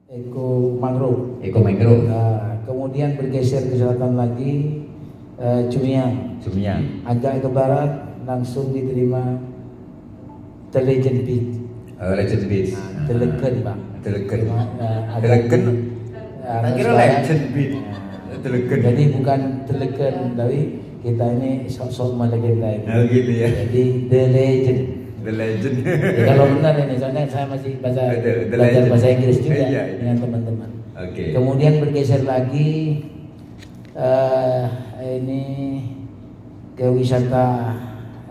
Eko Mangrove. Eko Mangrove. Nah, kemudian bergeser ke selatan lagi Cumiang. Cumiang. Agak ke barat langsung diterima The Legend Beach. Legend Beach. Teleken Pak. Teleken. Teleken. Tak kira Legend Beach. Teleken. Jadi bukan Teleken, tapi kita ini sok-sok melegenda ini. Oh gitu ya. Jadi The Legend. The Legend. Ya, kalau benar ini, soalnya saya masih belajar bahasa Inggris juga dengan teman-teman. Oke. Kemudian bergeser lagi ini ke wisata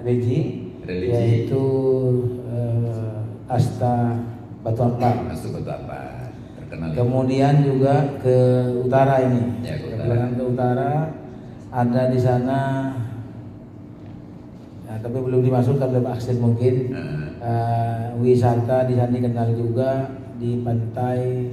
religi. Yaitu Asta Batu Ampar. Asta Batu Ampar terkenal. Kemudian juga ke utara ini. Ya, ke utara ada di sana. Nah, tapi belum dimasukkan oleh Pak Aksen mungkin. Wisata di sana dikenal juga di pantai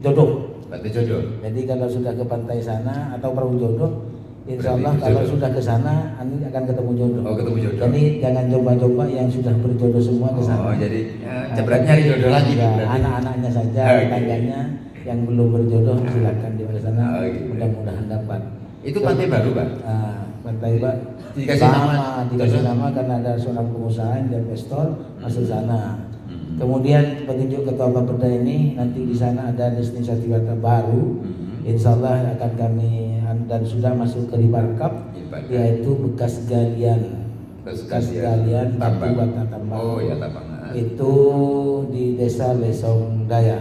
Jodoh. Pantai Jodoh. Jadi kalau sudah ke pantai sana atau perahu jodoh, insya Allah kalau sudah ke sana Anda akan ketemu jodoh. Oh, ketemu jodoh. Jadi jangan coba-coba yang sudah berjodoh semua ke sana. Oh, jadi jebret nyari jodoh lagi. Ya, anak-anaknya saja, tetangganya yang belum berjodoh silakan di sana. Mudah-mudahan dapat. Itu pantai baru, Pak. Pantai Pak. Dikasih nama karena ada seorang pengusaha investor masuk sana. Kemudian petunjuk Ketua Bapeda ini nanti di sana ada destinasi wisata baru. Insya Allah akan kami dan sudah masuk ke River Cup, yaitu bekas galian batu bata tambang. Oh ya, tambang. Itu di desa Lesong Daya.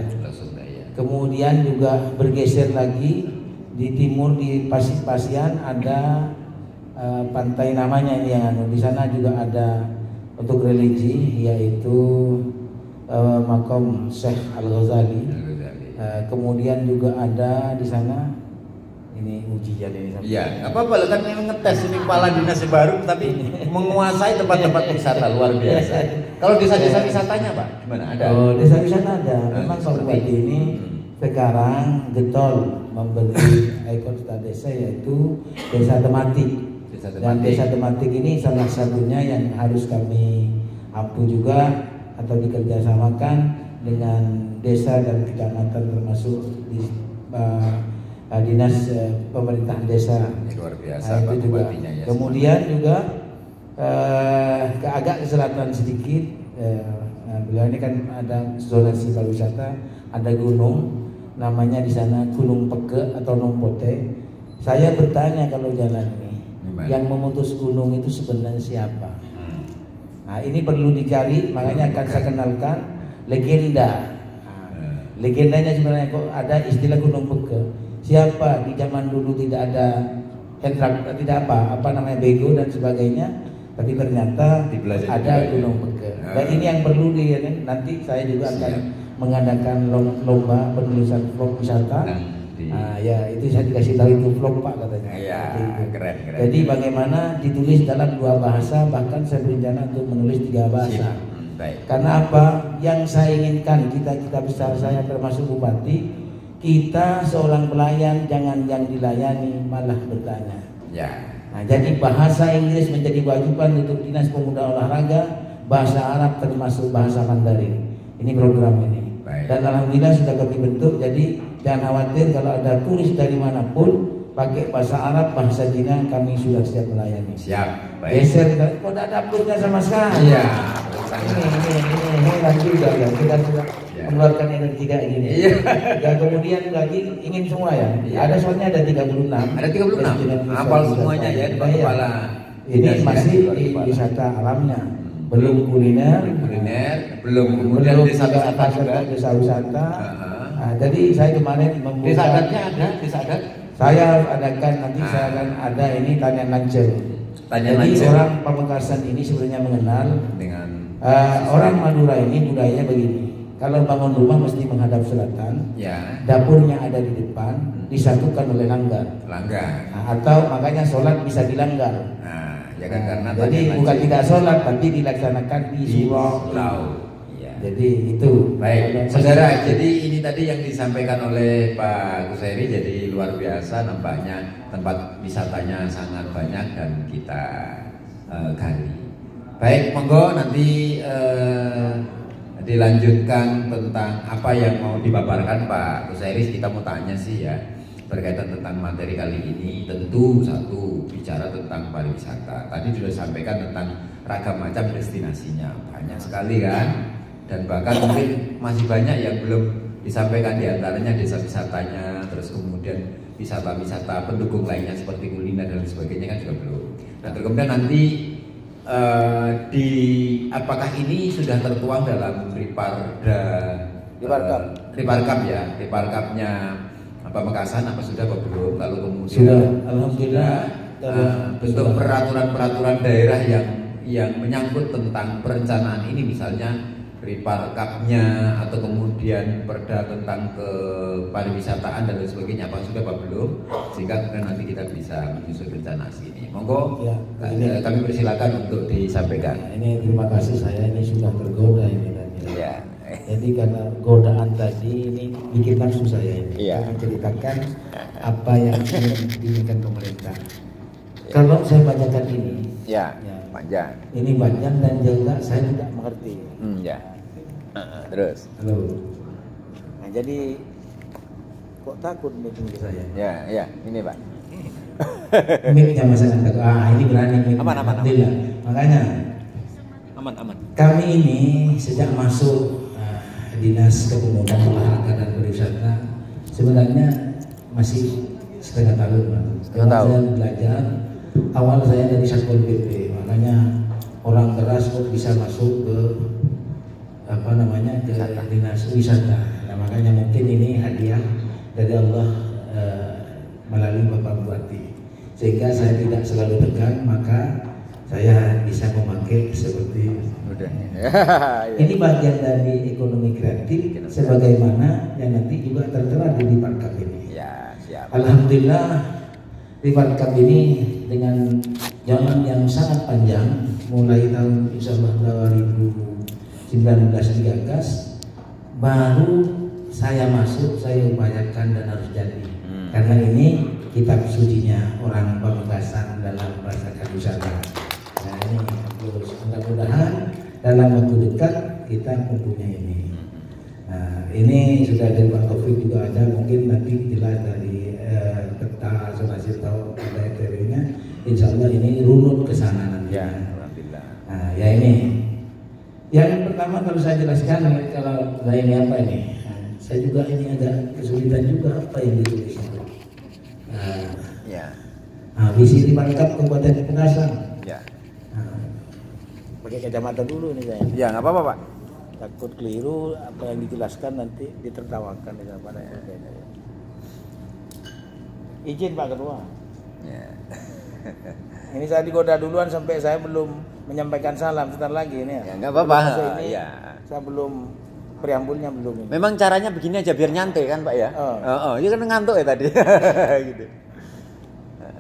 Kemudian juga bergeser lagi di timur di Pasir-Pasian ada pantai namanya ini yang di sana juga ada untuk religi yaitu makam Syekh Al-Ghazali. Kemudian juga ada di sana ini ujian ini. Iya, apa-apa kan yang ngetes ini kepala dinas baru tapi menguasai tempat-tempat wisata luar biasa. Kalau desa-desa wisatanya Pak, gimana? Ada? Oh, desa wisata ada. Memang Pak Bupati ini sekarang getol memberi ikon desa yaitu desa tematik. Dan desa tematik ini salah satunya yang harus kami ampu juga atau dikerjasamakan dengan desa dan kecamatan termasuk di dinas pemerintahan desa. Luar biasa itu juga. Ya, kemudian juga agak ke selatan sedikit. Beliau ini kan ada zonasi pariwisata, ada gunung, namanya di sana Gunung Peke atau Nompote. Saya bertanya kalau jalan ini, yang memutus gunung itu sebenarnya siapa? Nah ini perlu dicari, makanya akan saya kenalkan legenda. Legendanya sebenarnya kok ada istilah Gunung Peke. Siapa di zaman dulu tidak ada tidak apa namanya bego dan sebagainya, tapi ternyata ada Gunung Peke. Dan ini yang perlu nanti saya juga akan mengadakan lomba penulisan vlog wisata. Ya itu saya dikasih tahu itu vlog Pak katanya. Iya, keren. Jadi bagaimana ditulis dalam 2 bahasa, bahkan saya berencana untuk menulis 3 bahasa. Karena apa? Yang saya inginkan kita besar saya termasuk bupati, kita seorang pelayan jangan yang dilayani malah bertanya. Ya. Nah, jadi bahasa Inggris menjadi wajiban untuk Dinas Pemuda Olahraga, bahasa Arab termasuk bahasa Mandarin. Ini program ini. Dan alhamdulillah sudah kami bentuk, jadi jangan khawatir kalau ada turis dari manapun pakai bahasa Arab, bahasa Cina, kami sudah siap melayani. Siap. Geser, kok tidak ada uploadnya sama sekali. Iya. Ini lagi juga ya, kita sudah mengeluarkan energi kayak gini. Iya. Dan kemudian lagi ingin semua ya. Ada soalnya ada 36. Ada 36. Hafal semuanya ya di kepala. Ini masih di wisata alamnya. Belum kuliner, belum kemudian desa wisata. Jadi saya kemarin membuka desa adatnya ada, desa adat. Saya adakan nanti saya akan ada ini tanya lancel. Jadi orang Pamekasan ini sebenarnya mengenal dengan orang Madura ini budayanya begini. Kalau bangun rumah mesti menghadap selatan. Ya. Dapurnya ada di depan, disatukan oleh langgar. Atau makanya sholat bisa dilanggar. Ya kan, karena jadi bukan tidak sholat tapi dilaksanakan di surau. Jadi itu. Baik, saudara. Jadi ini tadi yang disampaikan oleh Pak Kuseri, jadi luar biasa nampaknya tempat wisatanya sangat banyak dan kita gali. Baik, monggo nanti dilanjutkan tentang apa yang mau dipaparkan Pak Kusairis. Kita mau tanya sih ya berkaitan tentang materi kali ini. Tentu satu bicara tentang pariwisata. Tadi sudah sampaikan tentang ragam macam destinasinya, banyak sekali kan, dan bahkan mungkin masih banyak yang belum disampaikan, diantaranya desa wisatanya, terus kemudian wisata-wisata pendukung lainnya seperti kuliner dan sebagainya kan juga belum. Nah kemudian nanti di apakah ini sudah tertuang dalam Riparkapnya Pamekasan apa sudah apa belum? Lalu kemudian sudah, alhamdulillah bentuk peraturan daerah yang menyangkut tentang perencanaan ini, misalnya Riparkapnya atau kemudian perda tentang kepariwisataan dan lain sebagainya, apa sudah apa belum, sehingga kemudian nanti kita bisa menyusun rencana ini. Monggo ya, kami persilakan untuk disampaikan. Nah, ini terima kasih, saya ini sudah tergoda ini tadi. Ya. Jadi karena godaan tadi ini bikin nafsu saya ini, Ya. menceritakan apa yang diinginkan pemerintah. Kalau saya bacakan ini, Ya. ya, Panjang. ini panjang dan juga saya tidak mengerti. Ya. Terus. Halo. Nah, jadi kok takut meeting saya? Ya. Ini Pak. Mic-nya masih ada. Ini berani mic. Aman. Alhamdulillah. Makanya Aman. kami ini sejak masuk Dinas Kepemuda Olahraga dan Pariwisata sebenarnya masih setengah tahun, Pak. Setengah tahun. Saya belajar. Awal saya dari Satpol PP, makanya orang keras kok bisa masuk ke ke Dinas Wisata. Nah, makanya mungkin ini hadiah dari Allah melalui Bapak Bupati, sehingga saya tidak selalu tegang, maka saya bisa memakai seperti Udah. ini bagian dari ekonomi kreatif sebagaimana yang nanti juga tertera di Riparkap ini. Ya, siap. Alhamdulillah Riparkap ini dengan jalan yang sangat panjang mulai tahun insyaallah 2019 digagas, baru saya masuk, saya upayakan dan harus jadi. Karena ini kitab sucinya orang Pamekasan dalam merasakan wisata. Nah ini terus mudah-mudahan dalam waktu dekat kita mempunyai ini. Nah ini sudah dari Pak Taufik juga ada, mungkin nanti jelas dari peta zonasi atau teritorinya. Insya Allah ini runut ke sana nanti. Ya, alhamdulillah. Nah ya ini. Yang pertama kalau saya jelaskan, kalau ini apa ini? Nah, saya juga ini agak kesulitan juga apa yang ditulis itu. Visi Riparkap Kabupaten Pamekasan. Ya. Pakai kacamata dulu nih saya. Ya, nggak apa-apa Pak. Takut keliru apa yang dijelaskan nanti ditertawakan di mana ya. Izin Pak Ketua. Ya. Ini saya digoda duluan sampai saya belum menyampaikan salam, sebentar lagi ini ya. Ya, nggak apa-apa. Ini Ya. saya belum preambulnya belum ini. Memang caranya begini aja biar nyantai kan Pak ya? Dia kan ngantuk ya tadi. Gitu.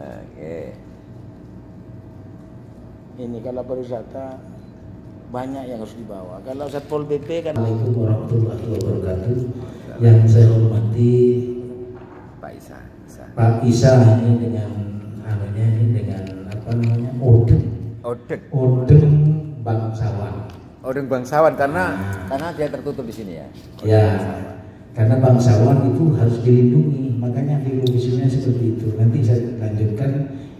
Oke. Ini kalau pariwisata banyak yang harus dibawa. Kalau Satpol PP kan. Assalamualaikum warahmatullahi wabarakatuh. Yang saya hormati Pak Isa. Pak Isa ini dengan Odeng bangsawan. Odeng bangsawan karena dia tertutup di sini ya. Ya. Karena bangsawan itu harus dilindungi, makanya filosofisnya seperti itu. Nanti saya lanjutkan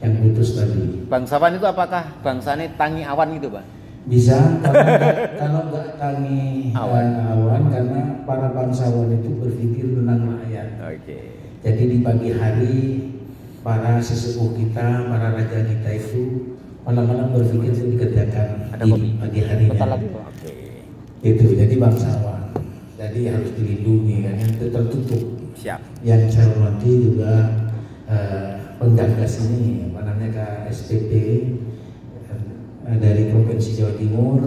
yang putus tadi. Bangsawan itu apakah bangsanya tangi awan gitu Pak? Bisa, kalau nggak tangi awan, karena para bangsawan itu berpikir tentang rakyat. Oke. Jadi di pagi hari para sesepuh kita, para raja kita itu malam-malam berpikir itu dikerjakan di pagi harinya. Oke. Itu jadi bangsawan. Jadi harus dilindungi kan, yang tertutup. Siap. Yang saya hormati juga penggagas ini, apa namanya KSPP dari Provinsi Jawa Timur.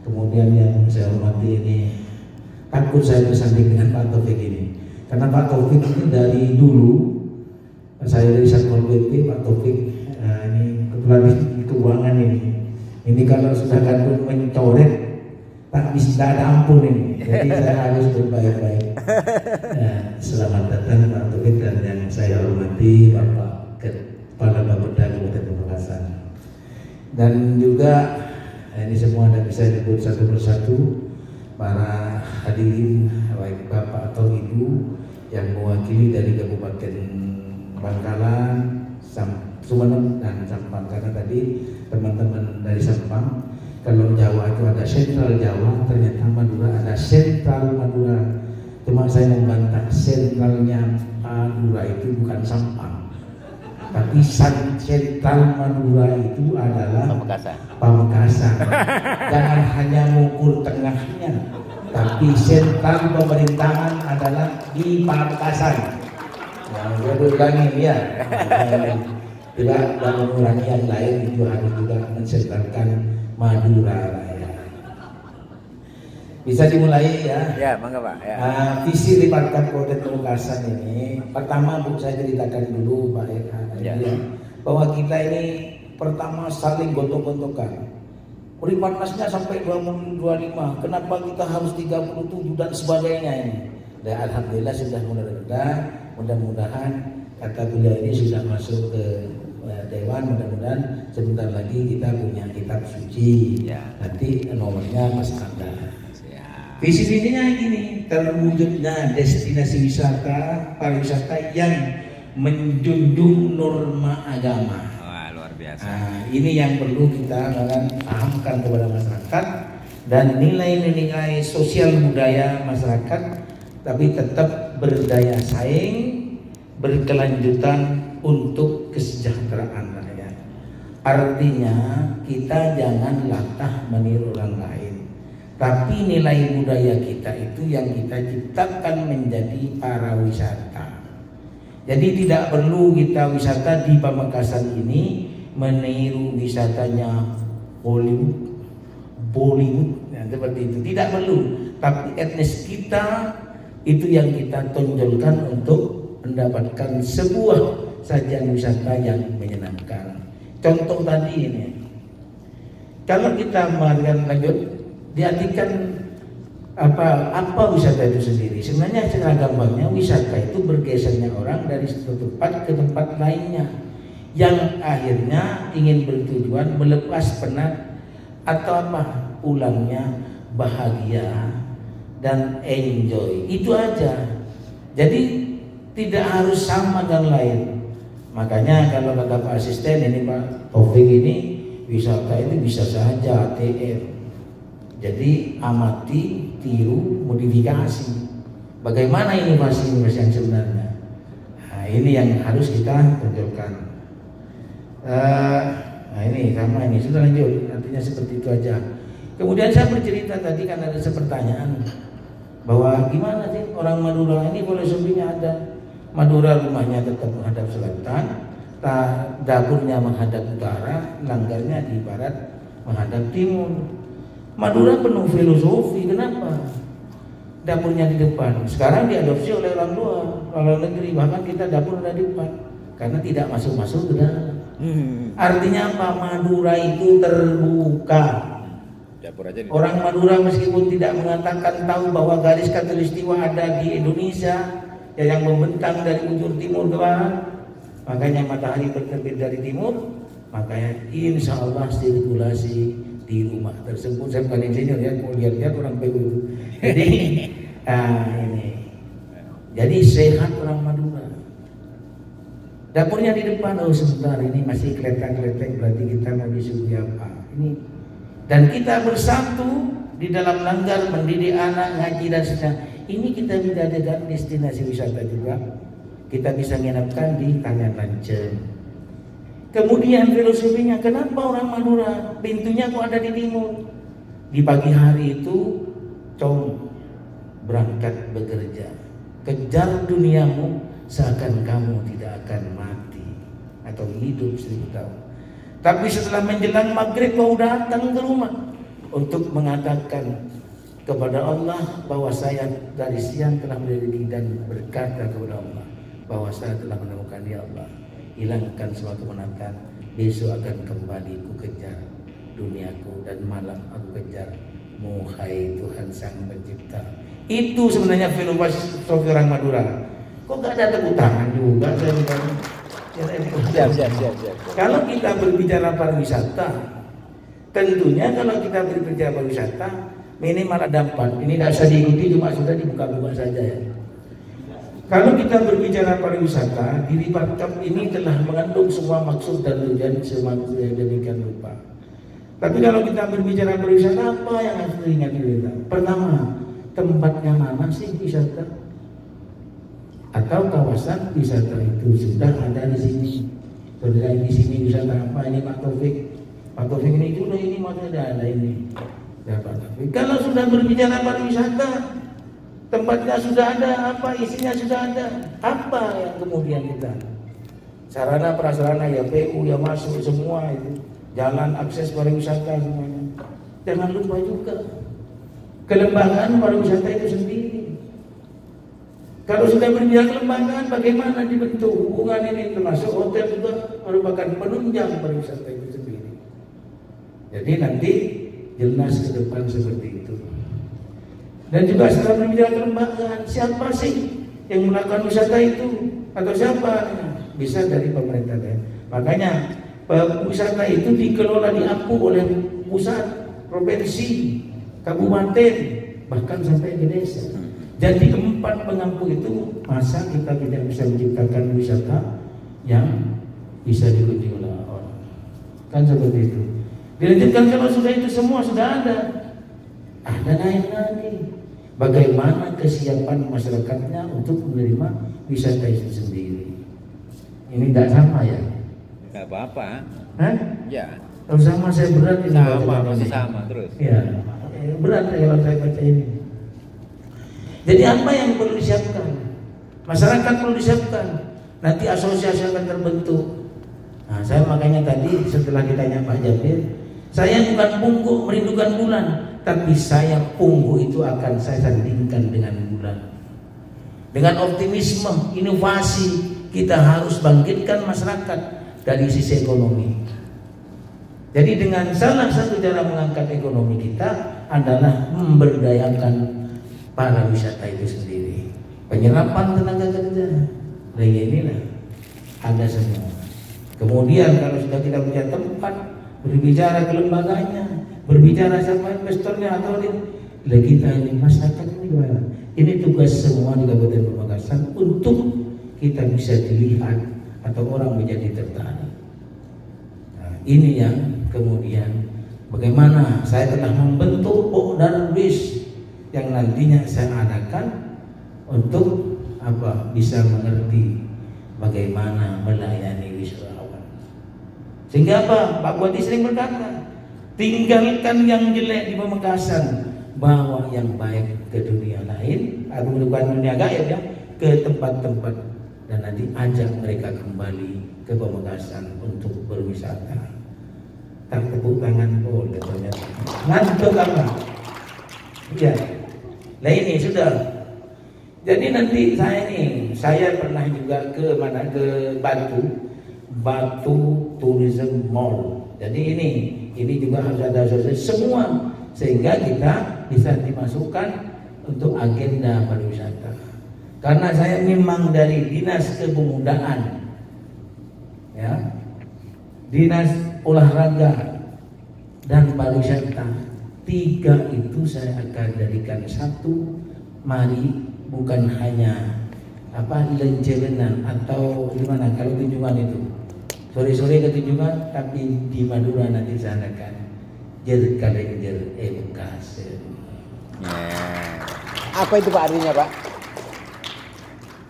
Kemudian yang saya hormati ini, takut saya bersanding dengan Pak Taufik ini, karena Pak Taufik ini dari dulu, saya dari Satpol PP, Pak Taufik ini kebetulan di keuangan ini kalau sudah gandum mencoret tak bisa, tak ada ampun ini. Jadi saya harus berbaik-baik. Selamat datang Pak Taufik dan yang saya hormati Bapak Kepala Bapeda Kabupaten Pamekasan. Dan juga ini semua tidak bisa disebut satu persatu. para hadirin baik bapak atau ibu yang mewakili dari Kabupaten Bangkalan, Sumeneb dan Sampang, karena tadi teman-teman dari Sampang, kalau Jawa itu ada sentral Jawa, ternyata Madura ada sentral Madura. Cuma saya membantah, sentralnya Madura itu bukan Sampang, tapi sentral Madura itu adalah Pamekasan. Jangan hanya mengukur tengahnya, tapi sentral pemerintahan adalah di Pamekasan. Yang saya ulangi ya, tidak mengurangi yang lain, itu harus juga mensentralkan Madura ya. Bisa dimulai ya? Ya, mangga Pak. Ya. Visi Lipat Kabupaten Pamekasan ini, pertama saya ceritakan dulu Pak ya, bahwa kita ini pertama saling gontok-gontokan. Ripatnasnya sampai 25, kenapa kita harus 37 dan sebagainya ini. Dan alhamdulillah sudah mulai reda, mudah-mudahan kata beliau ini sudah masuk ke Dewan, mudah-mudahan sebentar lagi kita punya kitab suci ya. Nanti nomornya Mas Anda ya. Visi misinya gini, terwujudnya destinasi wisata pariwisata yang menjunjung norma agama. Wah, luar biasa. Ini yang perlu kita pahamkan kepada masyarakat, dan nilai-nilai sosial budaya masyarakat, tapi tetap berdaya saing, berkelanjutan untuk kesejahteraan rakyat. Artinya kita jangan latah meniru orang lain, tapi nilai budaya kita itu yang kita ciptakan menjadi para wisata. Jadi tidak perlu kita wisata di Pamekasan ini meniru wisatanya Bollywood ya, seperti itu, tidak perlu. Tapi etnis kita itu yang kita tonjolkan untuk mendapatkan sebuah sajian wisata yang menyenangkan. Contoh tadi ini, kalau kita mengatakan lanjut, diartikan apa wisata itu sendiri. Sebenarnya secara gampangnya wisata itu bergesernya orang dari satu tempat ke tempat lainnya, yang akhirnya ingin bertujuan melepas penat atau pulangnya bahagia dan enjoy, itu aja. Jadi tidak harus sama dan lain. Makanya kalau kata Pak Asisten ini Pak Taufik ini, wisata itu bisa saja ATM. Jadi amati, tiru, modifikasi. Bagaimana inovasi yang sebenarnya? Nah, ini yang harus kita tunjukkan. Nah ini sama ini, sudah lanjut. Artinya seperti itu aja. Kemudian saya bercerita tadi kan ada pertanyaan bahwa gimana sih orang Madura ini filosofinya ada. Madura rumahnya tetap menghadap selatan, dapurnya menghadap utara, langgarnya di barat menghadap timur. Madura penuh filosofi, kenapa? Dapurnya di depan. Sekarang diadopsi oleh orang luar, orang negeri, bahkan kita dapur ada di depan karena tidak masuk-masuk ke dalam. Artinya apa? Madura itu terbuka. Orang Madura meskipun tidak mengatakan tahu bahwa garis khatulistiwa ada di Indonesia yang membentang dari ujung timur ke barat, makanya matahari berterbit dari timur, makanya insya Allah sirkulasi di rumah tersebut. Saya bukan insinyur ya, kalau lihat-lihat orang PU itu. Jadi ini, jadi sehat orang Madura. Dapurnya di depan, oh sebentar ini masih kletek-kletek, berarti kita mau disuguhi apa? Ini, dan kita bersatu di dalam langgar mendidik anak, ngaji dan sebagainya. Ini kita bisa dengan destinasi wisata juga. Kita bisa menginapkan di Tangan Lancem. Kemudian filosofinya, kenapa orang Madura pintunya kok ada di timur? Di pagi hari itu berangkat bekerja, kejar duniamu seakan kamu tidak akan mati atau hidup 1000 tahun. Tapi setelah menjelang maghrib kau datang ke rumah untuk mengatakan kepada Allah bahwa saya dari siang telah berdiri dan berkata kepada Allah bahwa saya telah menemukan, ya Allah, hilangkan semua kemenangan, besok akan kembali ku kejar duniaku dan malam aku kejar hai Tuhan Sang Pencipta. Itu sebenarnya filosofi orang Madura. Kok gak ada tepuk tangan juga? Siap. Kalau kita berbicara pariwisata, tentunya kalau kita berbicara pariwisata minimal ada 4. Ini tidak usah diikuti, cuma sudah dibuka-buka saja ya. Kalau kita berbicara pariwisata, diri Barkam ini telah mengandung semua maksud dan tujuan sedemikian rupa. Tapi kalau kita berbicara pariwisata, apa yang harus diingat kita? Pertama, tempatnya mana sih wisata? Atau kawasan wisata itu sudah ada di sini. Saudara di sini wisata apa? Ini Pak Taufik. Pak Taufik ini sudah ini maksudnya ada ini. Ya, Pak Taufik. Kalau sudah berbicara pariwisata, tempatnya sudah ada, apa isinya sudah ada, apa yang kemudian kita sarana prasarana ya PU ya masuk semua itu, jalan akses pariwisata semuanya. Jangan lupa juga kelembagaan pariwisata itu sendiri. Kalau sudah berbicara kelembagaan, bagaimana dibentuk hubungan ini, termasuk hotel juga merupakan penunjang pariwisata itu sendiri. Jadi nanti jelas ke depan seperti itu. Dan juga setelah berbicara kelembagaan, siapa sih yang melakukan wisata itu? Atau siapa? Bisa dari pemerintah daerah. Makanya wisata itu dikelola diaku oleh pusat, provinsi, kabupaten, bahkan sampai ke desa. Jadi keempat pengampu itu, masa kita tidak bisa menciptakan wisata yang bisa dikunjungi oleh orang? Kan seperti itu. Dilanjutkan kalau sudah itu semua sudah ada lain lagi. Bagaimana kesiapan masyarakatnya untuk menerima wisata itu sendiri? Ini tidak sama ya? Tidak apa-apa. Hah? Ya. Kalau sama saya berat ini. Sama, masih sama terus. Ya, berat kalau saya baca ini. Jadi apa yang perlu disiapkan? Masyarakat perlu disiapkan. Nanti asosiasi akan terbentuk. Nah, saya makanya tadi setelah ditanya Pak Jabir, saya bukan punggu merindukan bulan, tapi saya punggu itu akan saya sandingkan dengan bulan. Dengan optimisme, inovasi, kita harus bangkitkan masyarakat dari sisi ekonomi. Jadi dengan salah satu cara mengangkat ekonomi kita adalah memberdayakan para wisata itu sendiri. Penyerapan tenaga kerja, nah inilah ada semua. Kemudian kalau sudah kita punya tempat, berbicara kelembagaannya, berbicara siapa investornya atau kita ini masyarakat ini gimana? Ini tugas semua di Kabupaten Pamekasan untuk kita bisa dilihat atau orang menjadi tertarik. Nah, ini yang kemudian bagaimana saya telah membentuk Pokdarbis yang nantinya saya adakan untuk apa bisa mengerti bagaimana melayani wisatawan. Sehingga apa? Pak Bupati sering berkata, tinggalkan yang jelek di Pamekasan, bawa yang baik ke dunia lain, atau bukan dunia gaib ya, ke tempat-tempat dan nanti ajak mereka kembali ke Pamekasan untuk berwisata. Tak tepuk tangan boleh ternyata. Ngantuk apa? Ya. Nah ini sudah. Jadi nanti saya pernah juga ke mana, ke Batu Tourism Mall. Jadi ini juga harus ada semua sehingga kita bisa dimasukkan untuk agenda pariwisata. Karena saya memang dari Dinas Kepemudaan, ya, Dinas Olahraga dan Pariwisata. 3 itu saya akan jadikan satu. Mari bukan hanya lencerenan atau gimana kalau kunjungan itu sore-sore ke kunjungan, tapi di Madura nanti saya akan Jerkalenjer Education. Apa itu Pak artinya Pak?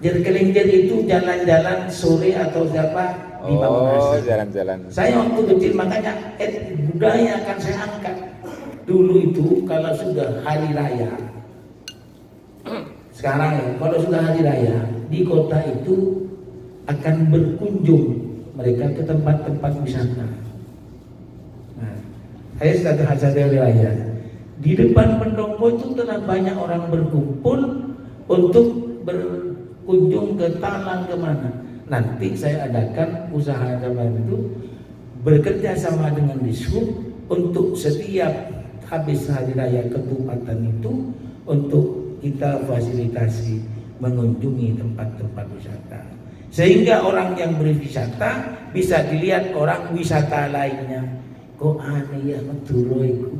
Jerkalenjer itu jalan-jalan sore atau siapa di Pamekasan. Oh, jalan-jalan. Saya waktu kecil makanya budaya akan saya angkat. Dulu itu kalau sudah hari raya, sekarang ya, kalau sudah hari raya di kota itu akan berkunjung mereka ke tempat-tempat wisata. Nah, saya sudah hasil hari raya. Di depan pendopo itu telah banyak orang berkumpul untuk berkunjung ke Talang kemana. Nanti saya adakan usaha zaman itu bekerja sama dengan Dishub untuk setiap habis hari raya Ketupatan itu untuk kita fasilitasi mengunjungi tempat-tempat wisata sehingga orang yang berwisata bisa dilihat orang wisata lainnya. Kok aneh ya Madura itu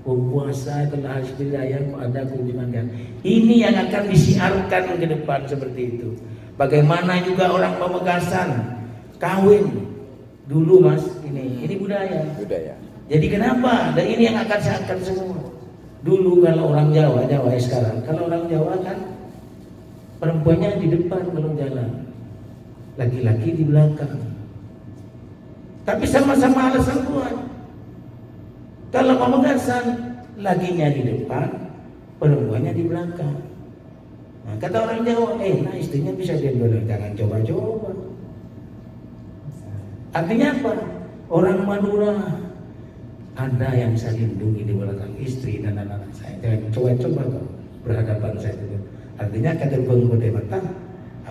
berpuasa telah harus wilayah ada kunjungan kan. Ini yang akan disiarkan ke depan seperti itu. Bagaimana juga orang Pamekasan kawin dulu mas, ini budaya. Jadi kenapa? Dan ini yang akan siarkan semua. Dulu kalau orang Jawa ya sekarang, kalau orang Jawa kan perempuannya di depan kalau jalan, laki-laki di belakang. Tapi sama-sama alasan kuat. Kalau Pamekasan, lakinya di depan, perempuannya di belakang. Nah, kata orang Jawa, nah istrinya bisa diambil, jangan coba-coba. Artinya apa? Orang Madura ada yang saya lindungi di belakang istri dan anak-anak saya. Jangan coba-coba kok berhadapan saya itu. Artinya kata bengkode mata,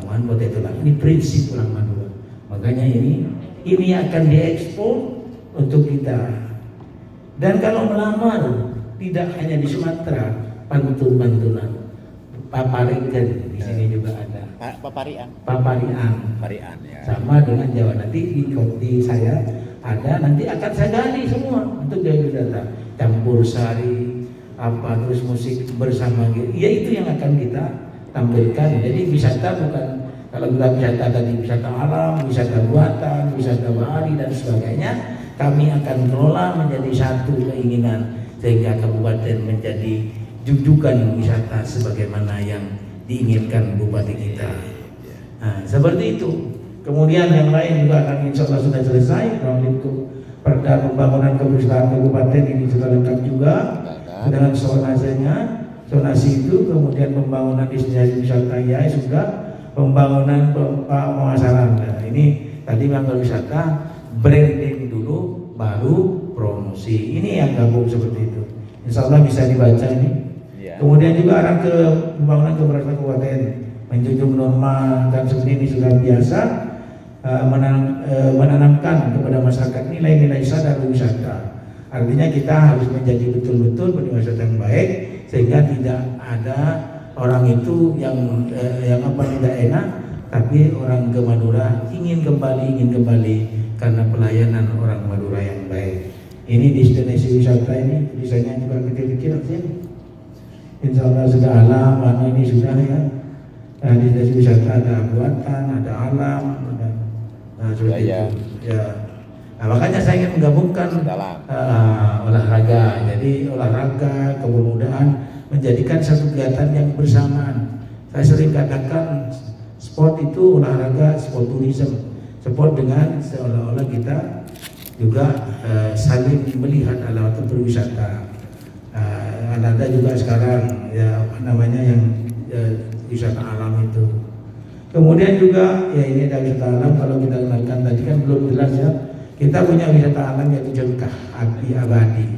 aman bote tulang. Ini prinsip orang Madura. Makanya ini akan diekspor untuk kita. Dan kalau melamar tidak hanya di Sumatera, pantun-pantunan, paparikan di sini juga ada. Paparian ya. Sama dengan Jawa. Nanti di saya ada, nanti akan saya gali semua untuk jadi data. Campur sari, apa terus musik bersama gitu. Ya itu yang akan kita tampilkan. Jadi wisata bukan, kalau kita wisata tadi wisata alam, wisata buatan, wisata bahari dan sebagainya, kami akan kelola menjadi satu keinginan sehingga kabupaten menjadi jujukan wisata sebagaimana yang diinginkan bupati kita. Nah, seperti itu. Kemudian yang lain juga akan insya Allah sudah selesai. Untuk perda pembangunan kewisata kabupaten ini sudah lengkap juga dengan zonasi itu. Kemudian pembangunan destinasi wisata ya sudah, pembangunan pemasaran. Nah, ini tadi Mangga Wisata branding dulu baru promosi. Ini yang gabung seperti itu. Insya Allah bisa dibaca ini. Kemudian juga arah ke pembangunan keberhasilan kabupaten menjunjung norma dan seperti ini sudah biasa menanamkan kepada masyarakat nilai-nilai sadar wisata. Artinya kita harus menjadi betul-betul penyelenggara yang baik sehingga tidak ada orang itu yang tidak enak, tapi orang ke Madura ingin kembali karena pelayanan orang Madura yang baik. Ini destinasi wisata ini desainnya juga kecil-kecil sih. Insya Allah sudah alam, mana ini sudah ya. Destinasi wisata ada buatan, ada alam, ada seperti itu. Ya. Nah, makanya saya ingin menggabungkan olahraga. Jadi olahraga, kepemudaan menjadikan satu kegiatan yang bersamaan. Saya sering katakan sport itu olahraga, sport tourism. Sport dengan seolah-olah kita juga saling melihat alam atau berwisata. Ada juga sekarang ya apa namanya yang wisata alam itu. Kemudian juga ya ini ada wisata alam, kalau kita kenalkan tadi kan belum jelas ya. Kita punya wisata alam yaitu Cengkah, api abadi.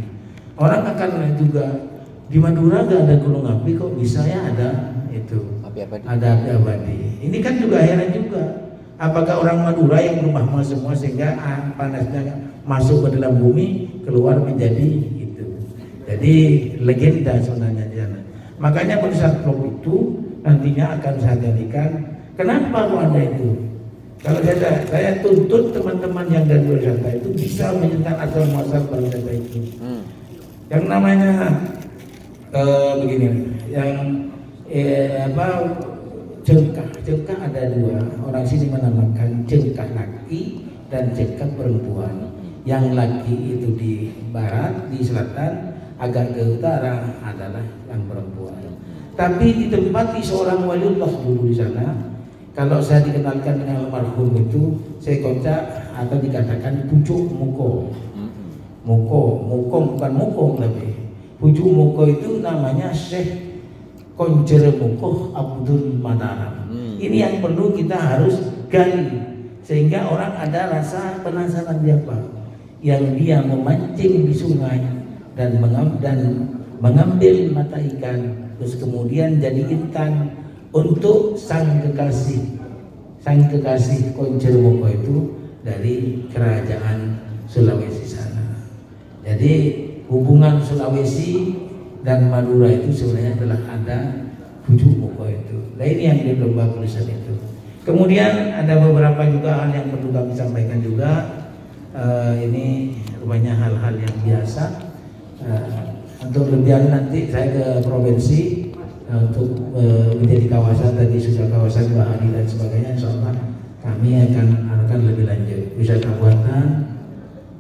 Orang akan juga di Madura gak ada gunung api kok bisa ya ada itu. Ada api abadi. Ini kan juga heran juga. Apakah orang Madura yang rumah semua sehingga panasnya masuk ke dalam bumi keluar menjadi itu. Jadi legenda sebenarnya di sana. Makanya pada saat vlog itu nantinya akan saya jadikan. Kenapa kok ada itu? Kalau saya tuntut teman-teman yang dari wisata itu bisa menyentuh asal muasal pariwisata itu. Yang namanya begini, yang Cengkah ada dua. Orang sini menamakan cengkah laki dan cengkah perempuan. Yang laki itu di barat, di selatan, agak ke utara adalah yang perempuan. Tapi ditempati seorang waliullah dulu di sana. Kalau saya dikenalkan dengan almarhum itu, saya kocak atau dikatakan pucuk muko. Muko bukan mukong tapi pucuk muko itu namanya Syekh Konjer Mukoh Abdul Manaram. Ini yang perlu kita harus gali sehingga orang ada rasa penasaran siapa yang dia memancing di sungai dan mengambil mata ikan terus kemudian jadi intan untuk sang kekasih Konjer Mukoh itu dari kerajaan Sulawesi sana. Jadi hubungan Sulawesi dan Madura itu sebenarnya telah ada pucuk muko itu. Nah ini yang di lomba tulisan itu. Kemudian ada beberapa juga hal yang perlu kami sampaikan juga. Ini rupanya hal-hal yang biasa. Untuk lebih nanti saya ke provinsi untuk menjadi kawasan, tadi sudah kawasan bahari dan sebagainya. Insya Allah kami akan lebih lanjut wisata buatan.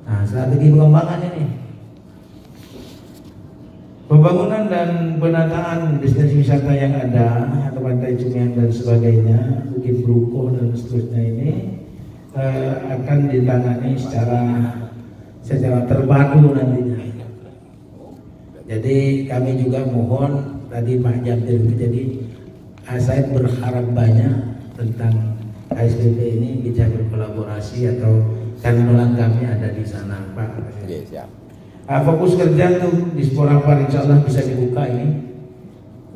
Nah, strategi pengembangan ini, pembangunan dan penataan destinasi wisata yang ada atau Pantai Cumiang dan sebagainya, Bukit Brukoh dan seterusnya ini akan ditangani secara terpadu nantinya. Jadi kami juga mohon tadi Pak Jabir, jadi saya berharap banyak tentang KSBP ini bisa berkolaborasi atau kantoran kami ada di sana, Pak. Oke, siap. Fokus kerja tuh di Sporapar insya Allah bisa dibuka ini.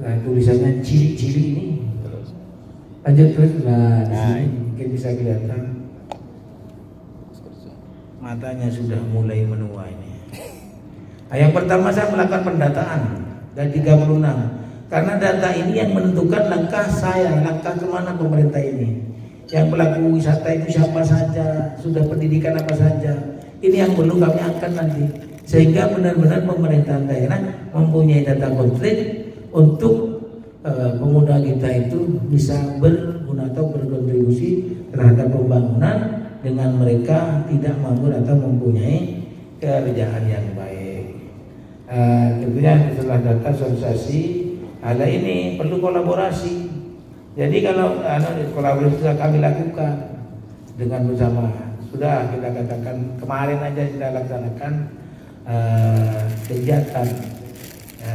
Nah, tulisannya ciri-ciri ini. Lanjut terus, nah di sini mungkin bisa kelihatan matanya sudah mulai menua ini. Nah, yang pertama saya melakukan pendataan dan 36 karena data ini yang menentukan langkah saya, langkah kemana pemerintah ini. Yang pelaku wisata itu siapa saja, sudah pendidikan apa saja. Ini yang perlu kami angkat nanti, sehingga benar-benar pemerintahan daerah mempunyai data konkret untuk pemuda kita itu bisa berguna atau berkontribusi terhadap pembangunan dengan mereka tidak nganggur atau mempunyai kerjaan yang baik. Tentunya setelah data sosialisasi, ada ini perlu kolaborasi. Jadi kalau kolaborasi sudah kami lakukan dengan bersama, sudah kita katakan kemarin aja kita laksanakan kegiatan.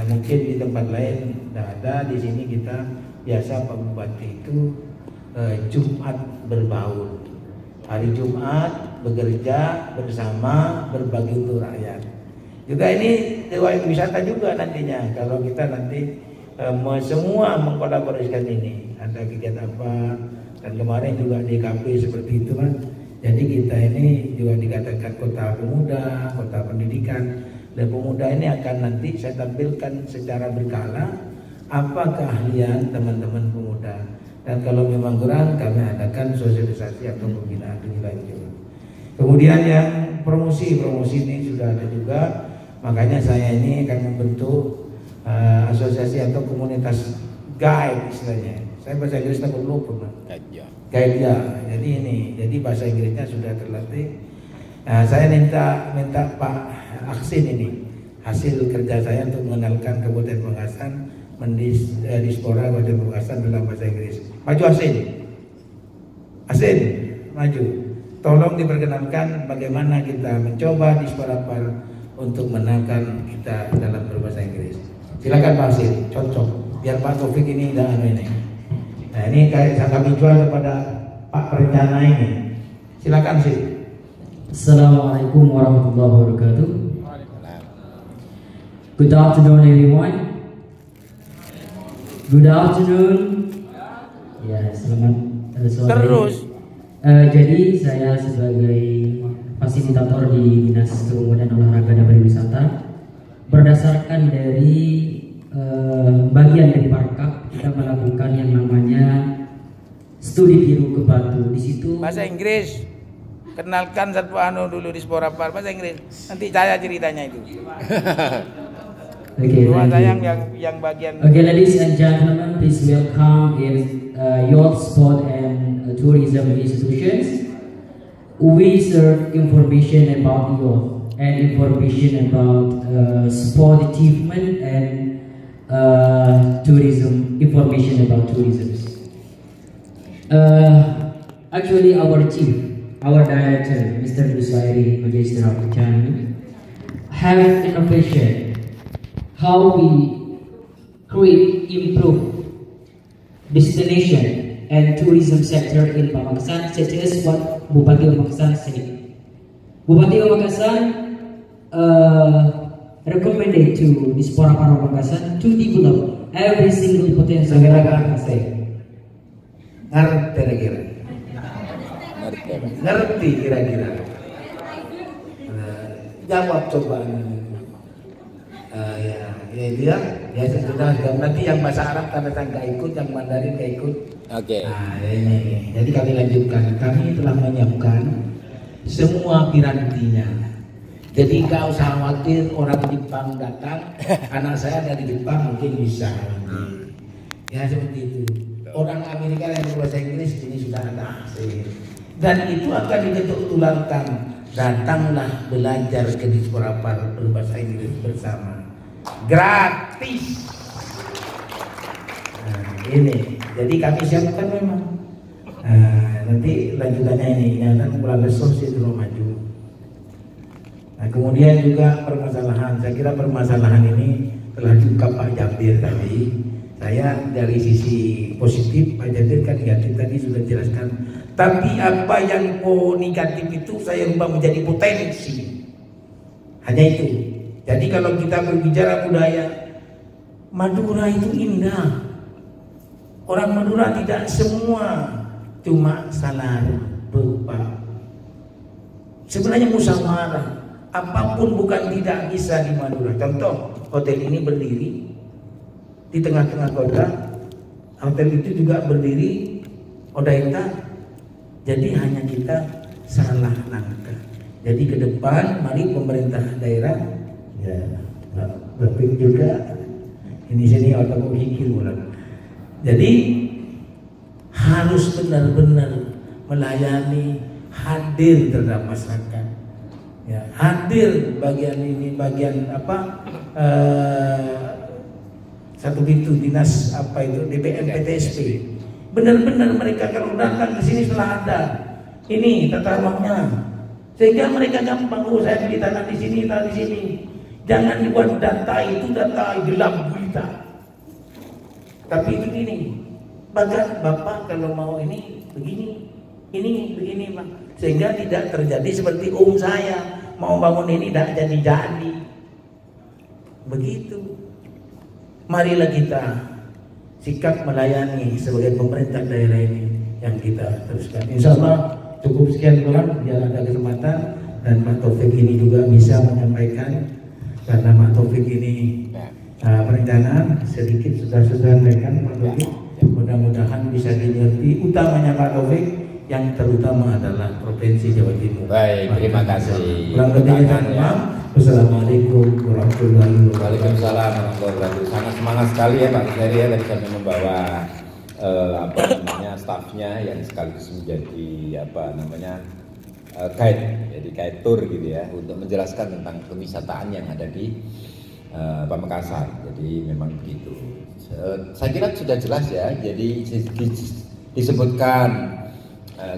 Mungkin di tempat lain tidak ada, di sini kita biasa Pak Bupati itu Jumat berbaur, hari Jumat bekerja bersama, berbagi untuk rakyat. Juga ini riwayat wisata juga nantinya kalau kita nanti semua mengkolaborasikan ini, ada kegiatan apa, dan kemarin juga di KP seperti itu kan. Jadi kita ini juga dikatakan kota pemuda, kota pendidikan, dan pemuda ini akan nanti saya tampilkan secara berkala apa keahlian teman-teman pemuda, dan kalau memang kurang kami adakan sosialisasi atau pembinaan lebih lanjut. Kemudian yang promosi ini sudah ada juga, makanya saya ini akan membentuk asosiasi atau komunitas guide istilahnya. Saya bahasa Inggris tak perlu pernah. Guide ya. Jadi bahasa Inggrisnya sudah terlatih. Nah, saya minta Pak Aksin ini hasil kerja saya untuk mengenalkan Kabupaten Pamekasan diaspora Kabupaten Pamekasan dalam bahasa Inggris. Maju Asin, maju. Tolong diperkenalkan bagaimana kita mencoba diaspora untuk mengenalkan kita dalam berbahasa Inggris. Silakan Pak Asin, cocok. Biar Pak Taufik ini dan ini. Nah, ini kami jual kepada Pak Perencana ini. Silakan sih. Assalamualaikum warahmatullahi wabarakatuh. Good afternoon everyone. Good afternoon. Ya, selamat sore. Terus. Jadi saya sebagai fasilitator di Dinas Kepemudaan Olahraga dan Pariwisata, berdasarkan dari bagian dari Parkap, kita melakukan yang namanya studi biru ke Batu. Di situ bahasa Inggris. Kenalkan satu dulu di Sporapar bahasa Inggris. Nanti saya ceritanya itu. Okay, yang bagian. Okay, ladies and gentlemen, please welcome in Youth Sport and Tourism Institutions. We serve information about youth and information about sport achievement and tourism, information about tourism. Actually, our director, Mr. Busairi Magister Abdul, have innovation how we create, improve destination and tourism sector in Pamekasan, such as what Bupati Pamekasan said. Bupati Pamekasan recommended to Diaspora Pamekasan to develop every single potential Pamekasan. Ngerti kira-kira. Jawab coba. Ya dia sudah nanti yang bahasa Arab tanda nggak ikut, yang Mandarin nggak ikut. Oke. Nah, ini. Jadi kami lanjutkan. Kami telah menyiapkan semua pirantinya. Jadi nggak usah khawatir orang Jepang datang, anak saya dari Jepang mungkin bisa. Ya seperti itu. Orang Amerika yang berbahasa Inggris ini sudah ada hasil. Dan itu akan diketuk tularkan. Datanglah belajar ke diaspora berbahasa Inggris bersama. Gratis. Nah, ini. Jadi kami siapkan memang. Nanti lanjutannya ini, yang bulan besok sih belum maju. Nah, kemudian juga permasalahan, saya kira permasalahan ini telah diungkap Pak Jabir tadi. Saya dari sisi positif, Pak Jabir kan negatif tadi sudah jelaskan. Tapi apa yang negatif itu saya ubah menjadi potensi. Hanya itu. Jadi kalau kita berbicara budaya, Madura itu indah. Orang Madura tidak semua cuma salah berupa. Sebenarnya musyawarah. Apapun bukan tidak bisa di Madura. Contoh, hotel ini berdiri di tengah-tengah kota. Hotel itu juga berdiri Odaita. Jadi hanya kita salah langkah. Jadi ke depan, mari pemerintah daerah ya berpikir juga ini sini otak pikir ulang. Jadi harus benar-benar melayani, hadir terhadap masyarakat. Ya, hadir bagian ini, bagian apa? Satu pintu dinas apa itu DPM PTSP. Benar-benar mereka kalau datang ke sini setelah ada ini tata ruangnya, sehingga mereka gampang. Oh, saya beli tanah di sini, tanah di sini. Jangan dibuat data itu data gelap gulita. Tapi itu gini, bahkan Bapak kalau mau ini begini, ini begini, Pak. Sehingga tidak terjadi seperti saya mau bangun ini tidak jadi-jadi. Begitu. Marilah kita sikap melayani sebagai pemerintah daerah ini yang kita teruskan. Insya Allah cukup sekian doang, biar ada kesempatan dan Pak Taufik ini juga bisa menyampaikan, karena Pak Taufik ini perencanaan sedikit sudah sampaikan Pak Taufik. Mudah-mudahan bisa dimengerti. Utamanya Pak Taufik, yang terutama adalah Provinsi Jawa Timur. Baik, terima kasih. Kurang lebihnya mohon. Wassalamualaikum warahmatullahi wabarakatuh. Waalaikumsalam warahmatullahi wabarakatuh. Sangat semangat sekali ya Pak Kuseri ya, tadi kami membawa apa namanya stafnya yang sekaligus menjadi apa namanya guide, jadi guide tour gitu ya, untuk menjelaskan tentang kewisataan yang ada di Pamekasan. Jadi memang begitu. Saya kira sudah jelas ya. Jadi disebutkan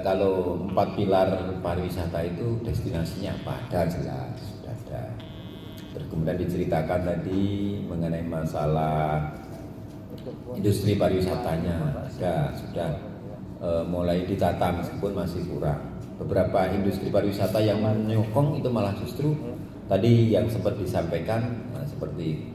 kalau 4 pilar pariwisata itu destinasinya apa, dan jelas sudah ada. Terus kemudian diceritakan tadi mengenai masalah industri pariwisatanya sudah mulai ditata meskipun masih kurang. Beberapa industri pariwisata yang menyokong itu malah justru tadi yang sempat disampaikan seperti